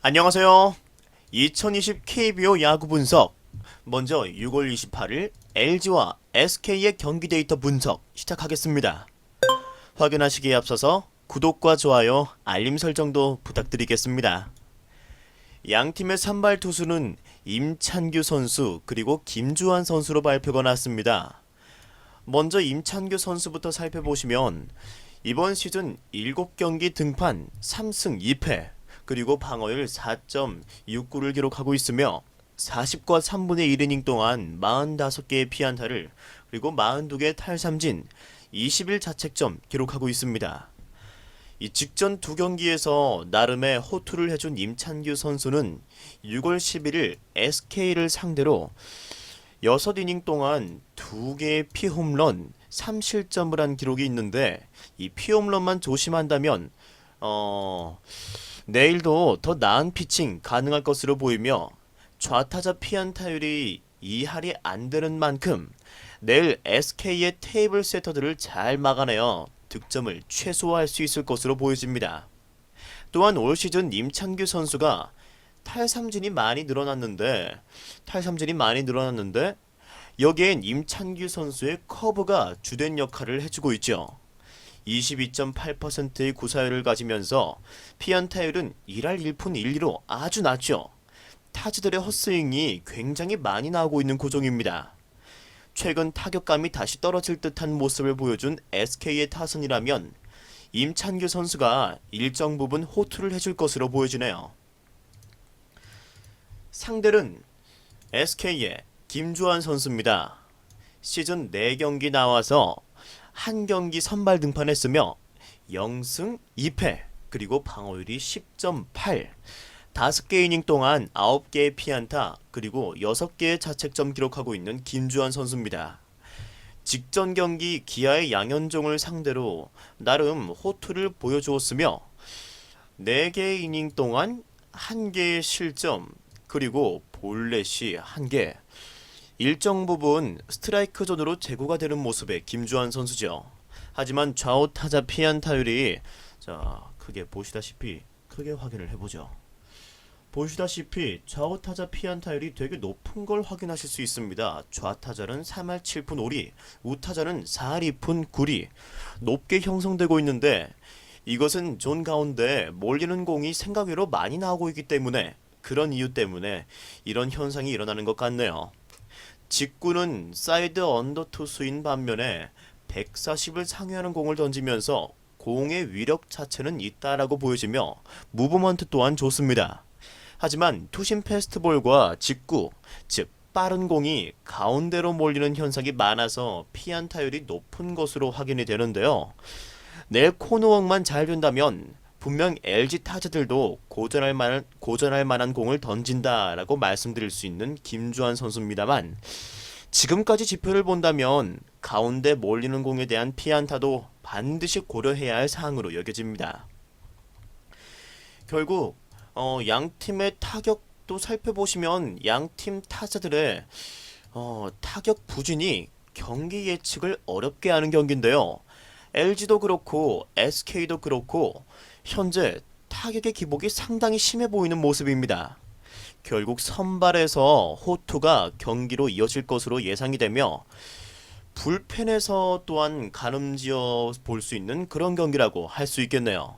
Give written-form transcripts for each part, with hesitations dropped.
안녕하세요. 2020 KBO 야구 분석. 먼저 6월 28일 LG와 SK의 경기 데이터 분석 시작하겠습니다. 확인하시기에 앞서서 구독과 좋아요, 알림 설정도 부탁드리겠습니다. 양 팀의 선발 투수는 임찬규 선수 그리고 김주환 선수로 발표가 났습니다. 먼저 임찬규 선수부터 살펴보시면 이번 시즌 7경기 등판 3승 2패 그리고 방어율 4.69를 기록하고 있으며 40과 3분의 1이닝 동안 45개의 피안타를 그리고 42개의 탈삼진 21자책점 기록하고 있습니다. 이 직전 두 경기에서 나름의 호투를 해준 임찬규 선수는 6월 11일 SK를 상대로 6이닝 동안 2개의 피홈런 3실점을 한 기록이 있는데 이 피홈런만 조심한다면 내일도 더 나은 피칭 가능할 것으로 보이며 좌타자 피안타율이 2할이 안 되는 만큼 내일 SK의 테이블 세터들을 잘 막아내어 득점을 최소화할 수 있을 것으로 보여집니다. 또한 올 시즌 임찬규 선수가 탈삼진이 많이 늘어났는데 여기엔 임찬규 선수의 커브가 주된 역할을 해주고 있죠. 22.8%의 구사율을 가지면서 피안타율은 1할 1푼 1리로 아주 낮죠. 타자들의 헛스윙이 굉장히 많이 나오고 있는 구종입니다. 최근 타격감이 다시 떨어질 듯한 모습을 보여준 SK의 타선이라면 임찬규 선수가 일정 부분 호투를 해줄 것으로 보여지네요. 상대는 SK의 김주환 선수입니다. 시즌 4경기 나와서 한 경기 선발 등판했으며 0승 2패 그리고 방어율이 10.8 5개 이닝 동안 9개의 피안타 그리고 6개의 자책점 기록하고 있는 김주환 선수입니다. 직전 경기 기아의 양현종을 상대로 나름 호투를 보여주었으며 4개의 이닝 동안 1개의 실점 그리고 볼넷이 1개 일정 부분 스트라이크 존으로 제구가 되는 모습의 김주환 선수죠. 하지만 좌우 타자 피안타율이 크게 보시다시피 크게 확인을 해보죠. 보시다시피 좌우 타자 피안타율이 되게 높은 걸 확인하실 수 있습니다. 좌타자는 3할 7푼 5리, 우타자는 4할 2푼 9리 높게 형성되고 있는데 이것은 존 가운데 몰리는 공이 생각외로 많이 나오고 있기 때문에 그런 이유 때문에 이런 현상이 일어나는 것 같네요. 직구는 사이드 언더 투수인 반면에 140을 상회하는 공을 던지면서 공의 위력 자체는 있다라고 보여지며 무브먼트 또한 좋습니다. 하지만 투심 패스트볼과 직구, 즉 빠른 공이 가운데로 몰리는 현상이 많아서 피안타율이 높은 것으로 확인이 되는데요. 내일 코너웍만 잘 된다면 분명 LG 타자들도 고전할 만한 공을 던진다라고 말씀드릴 수 있는 김주환 선수입니다만 지금까지 지표를 본다면 가운데 몰리는 공에 대한 피안타도 반드시 고려해야 할 사항으로 여겨집니다. 결국 양 팀의 타격도 살펴보시면 양 팀 타자들의 타격 부진이 경기 예측을 어렵게 하는 경기인데요. LG도 그렇고 SK도 그렇고 현재 타격의 기복이 상당히 심해 보이는 모습입니다. 결국 선발에서 호투가 경기로 이어질 것으로 예상이 되며 불펜에서 또한 가늠지어 볼 수 있는 그런 경기라고 할 수 있겠네요.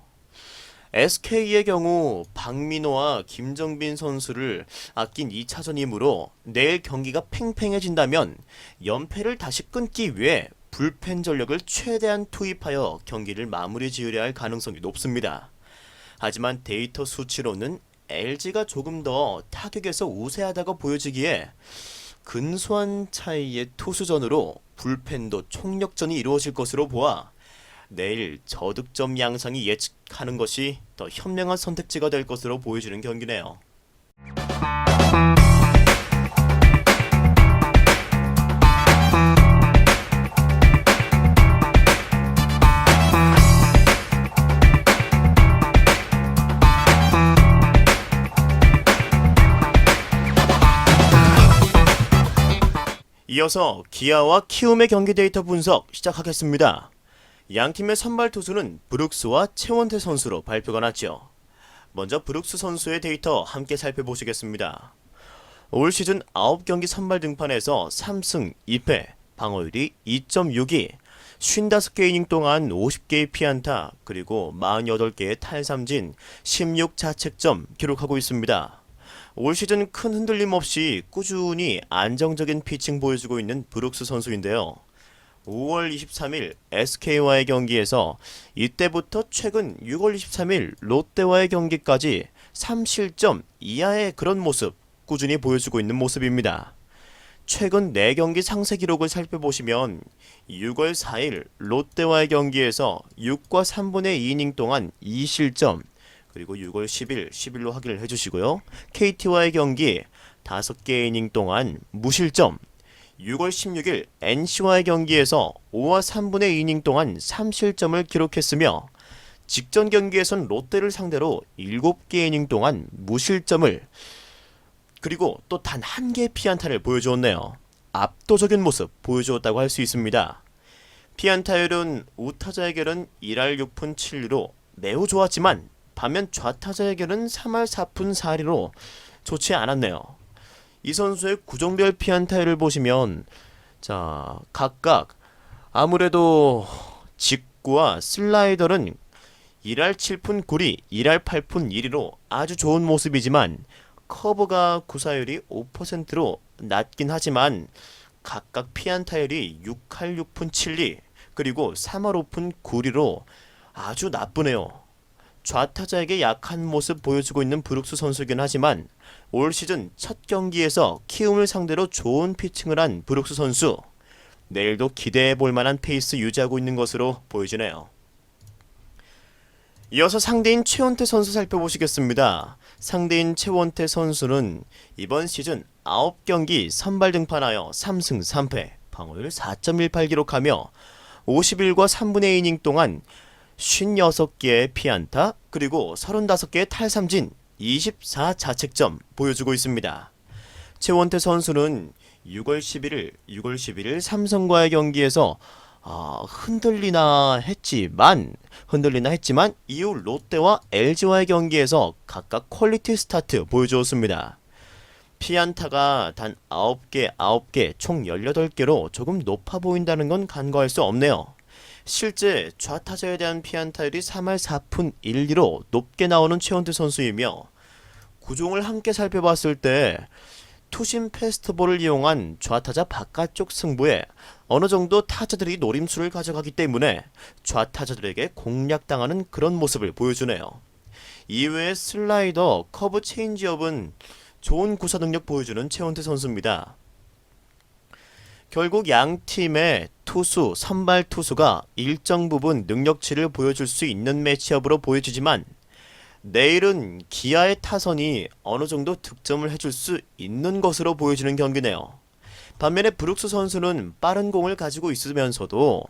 SK의 경우 박민호와 김정빈 선수를 아낀 2차전이므로 내일 경기가 팽팽해진다면 연패를 다시 끊기 위해 불펜 전력을 최대한 투입하여 경기를 마무리 지으려 할 가능성이 높습니다. 하지만 데이터 수치로는 LG가 조금 더 타격에서 우세하다고 보여지기에 근소한 차이의 투수전으로 불펜도 총력전이 이루어질 것으로 보아 내일 저득점 양상이 예측하는 것이 더 현명한 선택지가 될 것으로 보여지는 경기네요. 이어서 기아와 키움의 경기 데이터 분석 시작하겠습니다. 양팀의 선발 투수는 브룩스와 최원태 선수로 발표가 났죠. 먼저 브룩스 선수의 데이터 함께 살펴보시겠습니다. 올 시즌 9경기 선발 등판에서 3승 2패, 방어율이 2.62, 55개 이닝 동안 50개의 피안타, 그리고 48개의 탈삼진, 16자책점 기록하고 있습니다. 올 시즌 큰 흔들림 없이 꾸준히 안정적인 피칭 보여주고 있는 브룩스 선수인데요. 5월 23일 SK와의 경기에서 이때부터 최근 6월 23일 롯데와의 경기까지 3실점 이하의 그런 모습 꾸준히 보여주고 있는 모습입니다. 최근 4경기 상세 기록을 살펴보시면 6월 4일 롯데와의 경기에서 6과 3분의 2이닝 동안 2실점, 그리고 6월 10일, 10일로 확인을 해주시고요. KT와의 경기 5개 이닝 동안 무실점, 6월 16일 NC와의 경기에서 5와 3분의 2이닝 동안 3실점을 기록했으며 직전 경기에선 롯데를 상대로 7개 이닝 동안 무실점을, 그리고 또 단 한 개의 피안타를 보여주었네요. 압도적인 모습 보여주었다고 할 수 있습니다. 피안타율은 우타자에게는 1할 6푼 7리로 매우 좋았지만 반면 좌타자에게는 3할 4푼 4리로 좋지 않았네요. 이 선수의 구종별 피안타율을 보시면 각각 아무래도 직구와 슬라이더는 1할 7푼 9리, 1할 8푼 1리로 아주 좋은 모습이지만 커브가 구사율이 5%로 낮긴 하지만 각각 피안타율이 6할 6푼 7리, 그리고 3할 5푼 9리로 아주 나쁘네요. 좌타자에게 약한 모습 보여주고 있는 브룩스 선수이긴 하지만 올 시즌 첫 경기에서 키움을 상대로 좋은 피칭을 한 브룩스 선수, 내일도 기대해 볼 만한 페이스 유지하고 있는 것으로 보여지네요. 이어서 상대인 최원태 선수 살펴보시겠습니다. 상대인 최원태 선수는 이번 시즌 9경기 선발 등판하여 3승 3패, 방어율 4.18 기록하며 51과 3분의 2이닝 동안 56개의 피안타, 그리고 35개의 탈삼진, 24자책점 보여주고 있습니다. 최원태 선수는 6월 11일 삼성과의 경기에서 흔들리나 했지만 이후 롯데와 LG와의 경기에서 각각 퀄리티 스타트 보여주었습니다. 피안타가 단 9개 총 18개로 조금 높아 보인다는 건 간과할 수 없네요. 실제 좌타자에 대한 피안타율이 3할 4푼 1리로 높게 나오는 최원태 선수이며 구종을 함께 살펴봤을 때 투심 패스트볼을 이용한 좌타자 바깥쪽 승부에 어느 정도 타자들이 노림수를 가져가기 때문에 좌타자들에게 공략당하는 그런 모습을 보여주네요. 이외에 슬라이더, 커브 체인지업은 좋은 구사 능력 보여주는 최원태 선수입니다. 결국 양 팀의 투수, 선발 투수가 일정 부분 능력치를 보여줄 수 있는 매치업으로 보여지지만 내일은 기아의 타선이 어느 정도 득점을 해줄 수 있는 것으로 보여지는 경기네요. 반면에 브룩스 선수는 빠른 공을 가지고 있으면서도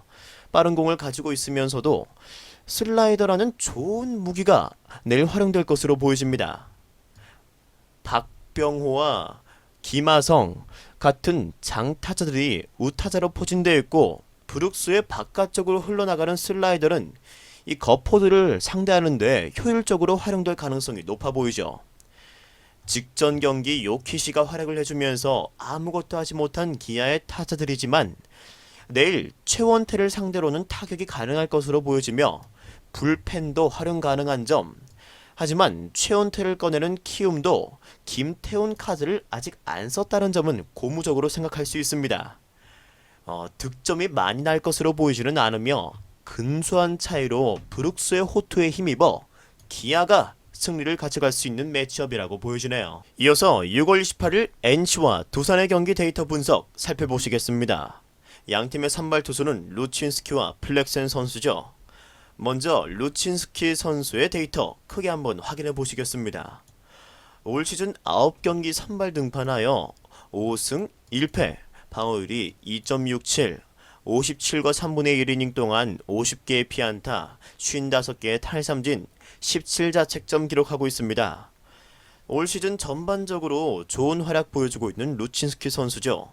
슬라이더라는 좋은 무기가 내일 활용될 것으로 보여집니다. 박병호와 김하성 같은 장타자들이 우타자로 포진되어 있고 브룩스의 바깥쪽으로 흘러나가는 슬라이더는 이 거포들을 상대하는데 효율적으로 활용될 가능성이 높아 보이죠. 직전 경기 요키시가 활약을 해주면서 아무것도 하지 못한 기아의 타자들이지만 내일 최원태를 상대로는 타격이 가능할 것으로 보여지며 불펜도 활용 가능한 점, 하지만 최원태를 꺼내는 키움도 김태훈 카드를 아직 안 썼다는 점은 고무적으로 생각할 수 있습니다. 득점이 많이 날 것으로 보이지는 않으며 근소한 차이로 브룩스의 호투에 힘입어 기아가 승리를 가져갈 수 있는 매치업이라고 보여지네요. 이어서 6월 28일 NC와 두산의 경기 데이터 분석 살펴보시겠습니다. 양팀의 선발 투수는 루친스키와 플렉센 선수죠. 먼저 루친스키 선수의 데이터 크게 한번 확인해 보시겠습니다. 올 시즌 9경기 선발 등판하여 5승 1패, 방어율이 2.67, 57과 3분의 1이닝 동안 50개의 피안타, 55개의 탈삼진, 17자책점 기록하고 있습니다. 올 시즌 전반적으로 좋은 활약 보여주고 있는 루친스키 선수죠.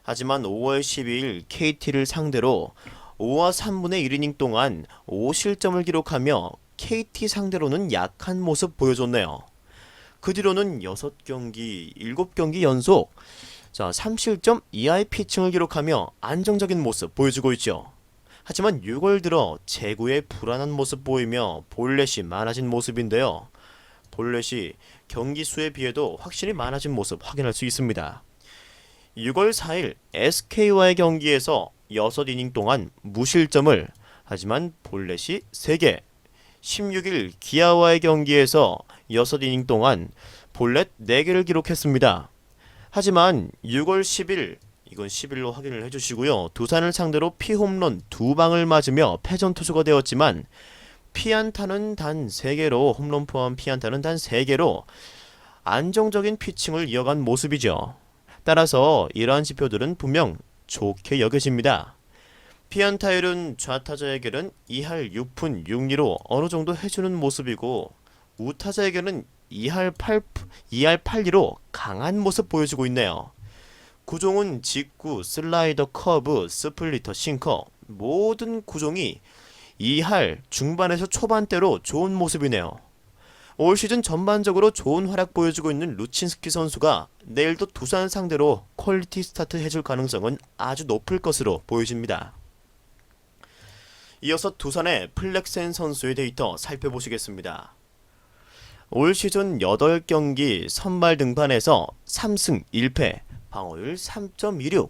하지만 5월 12일 KT를 상대로 5와 3분의 1이닝 동안 5실점을 기록하며 KT 상대로는 약한 모습 보여줬네요. 그 뒤로는 6경기, 7경기 연속 3실점 이하의 피칭을 기록하며 안정적인 모습 보여주고 있죠. 하지만 6월 들어 제구의 불안한 모습 보이며 볼넷이 많아진 모습인데요. 볼넷이 경기 수에 비해도 확실히 많아진 모습 확인할 수 있습니다. 6월 4일 SK와의 경기에서 6이닝 동안 무실점을, 하지만 볼넷이 3개, 16일 기아와의 경기에서 6이닝 동안 볼넷 4개를 기록했습니다. 하지만 6월 10일, 이건 10일로 확인을 해주시고요. 두산을 상대로 피홈런 2방을 맞으며 패전 투수가 되었지만 피안타는 단 3개로, 홈런 포함 피안타는 단 3개로 안정적인 피칭을 이어간 모습이죠. 따라서 이러한 지표들은 분명 좋게 여겨집니다. 피안타율은 좌타자에게는 2할 6푼 6리로 어느 정도 해주는 모습이고, 우타자에게는 2할 8리로 강한 모습 보여주고 있네요. 구종은 직구, 슬라이더, 커브, 스플리터, 싱커 모든 구종이 2할 중반에서 초반대로 좋은 모습이네요. 올 시즌 전반적으로 좋은 활약 보여주고 있는 루친스키 선수가 내일도 두산 상대로 퀄리티 스타트 해줄 가능성은 아주 높을 것으로 보여집니다. 이어서 두산의 플렉센 선수의 데이터 살펴보시겠습니다. 올 시즌 8경기 선발 등판에서 3승 1패, 방어율 3.26,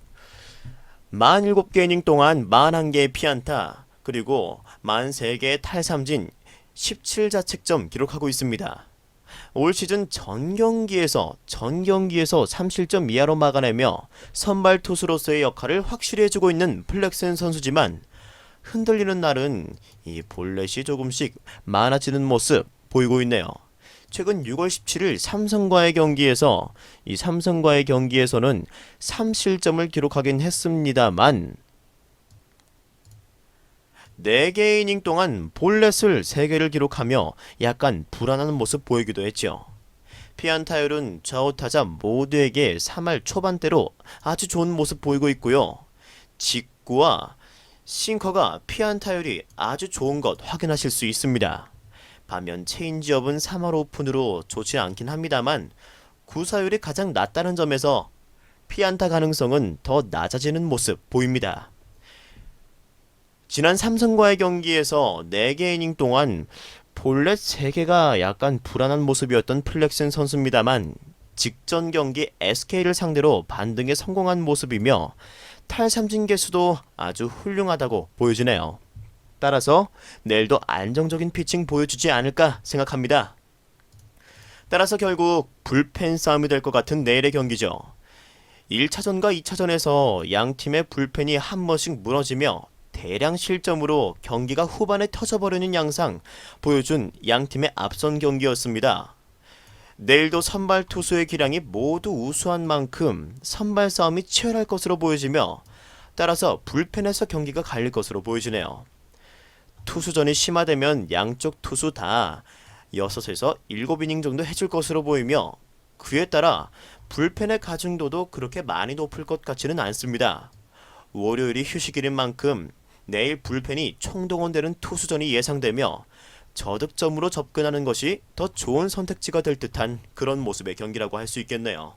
47개 이닝 동안 41개의 피안타, 그리고 43개의 탈삼진, 17자책점 기록하고 있습니다. 올 시즌 전 경기에서 3실점 이하로 막아내며 선발 투수로서의 역할을 확실히 해주고 있는 플렉센 선수지만, 흔들리는 날은 이 볼넷이 조금씩 많아지는 모습 보이고 있네요. 최근 6월 17일 삼성과의 경기에서는 3실점을 기록하긴 했습니다만 4개 이닝 동안 볼넷을 3개를 기록하며 약간 불안한 모습 보이기도 했죠. 피안타율은 좌우타자 모두에게 3할 초반대로 아주 좋은 모습 보이고 있고요. 직구와 싱커가 피안타율이 아주 좋은 것 확인하실 수 있습니다. 반면 체인지업은 3할 오픈으로 좋지 않긴 합니다만 구사율이 가장 낮다는 점에서 피안타 가능성은 더 낮아지는 모습 보입니다. 지난 삼성과의 경기에서 4개 이닝 동안 볼넷 3개가 약간 불안한 모습이었던 플렉센 선수입니다만 직전 경기 SK를 상대로 반등에 성공한 모습이며 탈삼진 개수도 아주 훌륭하다고 보여지네요. 따라서 내일도 안정적인 피칭 보여주지 않을까 생각합니다. 따라서 결국 불펜 싸움이 될 것 같은 내일의 경기죠. 1차전과 2차전에서 양 팀의 불펜이 한 번씩 무너지며 대량 실점으로 경기가 후반에 터져버리는 양상 보여준 양 팀의 앞선 경기였습니다. 내일도 선발 투수의 기량이 모두 우수한 만큼 선발 싸움이 치열할 것으로 보여지며 따라서 불펜에서 경기가 갈릴 것으로 보여지네요. 투수전이 심화되면 양쪽 투수 다 6에서 7이닝 정도 해줄 것으로 보이며 그에 따라 불펜의 가중도도 그렇게 많이 높을 것 같지는 않습니다. 월요일이 휴식일인 만큼 내일 불펜이 총동원되는 투수전이 예상되며 저득점으로 접근하는 것이 더 좋은 선택지가 될 듯한 그런 모습의 경기라고 할 수 있겠네요.